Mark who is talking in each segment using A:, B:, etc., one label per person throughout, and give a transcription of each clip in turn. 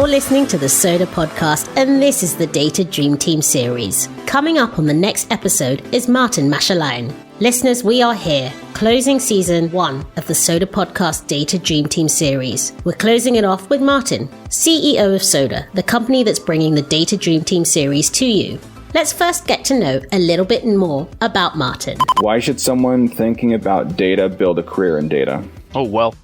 A: You're listening to the Soda Podcast, and this is the Data Dream Team series. Coming up on the next episode is Maarten Masschelein. Listeners, we are here, closing season 1 of the Soda Podcast Data Dream Team series. We're closing it off with Maarten, CEO of Soda, the company that's bringing the Data Dream Team series to you. Let's first get to know a little bit more about Maarten.
B: Why should someone thinking about data build a career in data?
C: Oh, well,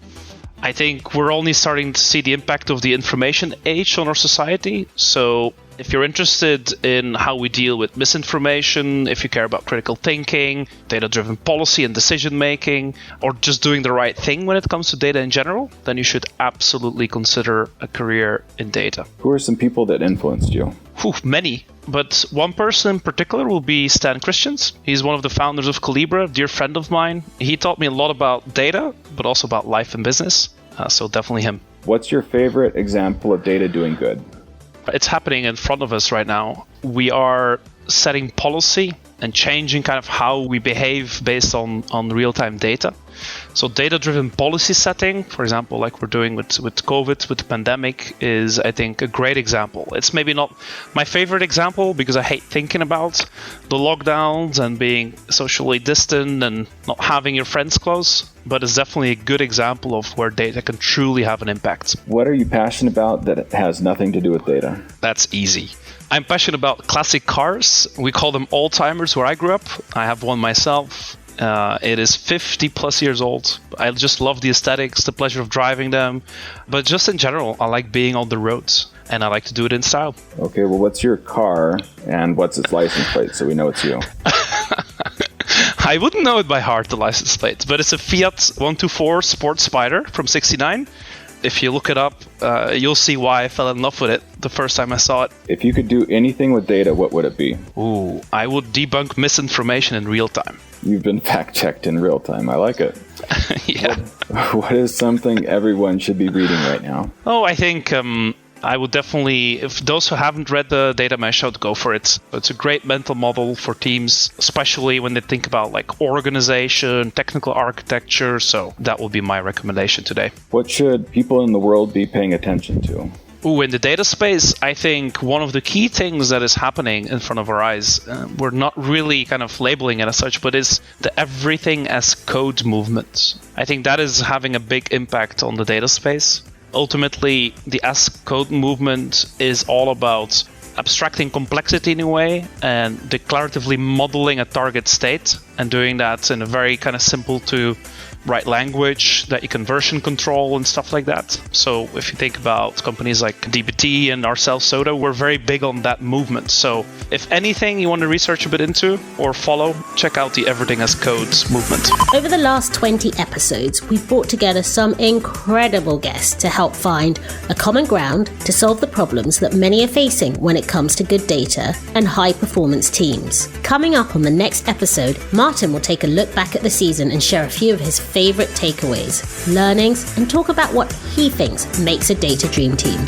C: I think we're only starting to see the impact of the information age on our society. So if you're interested in how we deal with misinformation, if you care about critical thinking, data-driven policy and decision-making, or just doing the right thing when it comes to data in general, then you should absolutely consider a career in data.
B: Who are some people that influenced you?
C: Many. But one person in particular will be Stan Christians. He's one of the founders of Calibra, a dear friend of mine. He taught me a lot about data, but also about life and business. So definitely him.
B: What's your favorite example of data doing good?
C: It's happening in front of us right now. We are setting policy and changing kind of how we behave based on real-time data. So data-driven policy setting, for example, like we're doing with COVID, with the pandemic, is, I think, a great example. It's maybe not my favorite example because I hate thinking about the lockdowns and being socially distant and not having your friends close, but it's definitely a good example of where data can truly have an impact.
B: What are you passionate about that has nothing to do with data?
C: That's easy. I'm passionate about classic cars. We call them old-timers where I grew up. I have one myself. It is 50 plus years old. I just love the aesthetics, the pleasure of driving them. But just in general, I like being on the roads and I like to do it in style. Okay,
B: well, what's your car and what's its license plate so we know it's you?
C: I wouldn't know it by heart, the license plate, but it's a Fiat 124 Sport Spider from '69. If you look it up, you'll see why I fell in love with it the first time I saw it.
B: If you could do anything with data, what would it be?
C: I would debunk misinformation in real time.
B: You've been fact-checked in real time. I like it.
C: Yeah.
B: What is something everyone should be reading right now?
C: I think I would definitely, if those who haven't read the Data Mesh Out, go for it. It's a great mental model for teams, especially when they think about like organization, technical architecture. So that will be my recommendation today.
B: What should people in the world be paying attention to?
C: In the data space, I think one of the key things that is happening in front of our eyes, we're not really kind of labeling it as such, but is the everything as code movement. I think that is having a big impact on the data space. Ultimately, the as code movement is all about abstracting complexity in a way and declaratively modeling a target state and doing that in a very kind of simple to write language that you can version control and stuff like that. So if you think about companies like DBT and ourselves Soda, we're very big on that movement. So if anything you want to research a bit into or follow, check out the Everything as Code movement.
A: Over the last 20 episodes, we've brought together some incredible guests to help find a common ground to solve the problems that many are facing when it comes to good data and high-performance teams. Coming up on the next episode, Maarten will take a look back at the season and share a few of his favorite takeaways, learnings, and talk about what he thinks makes a data dream team.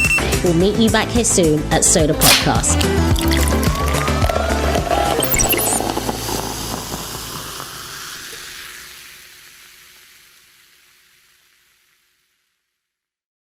A: We'll meet you back here soon at Soda Podcast.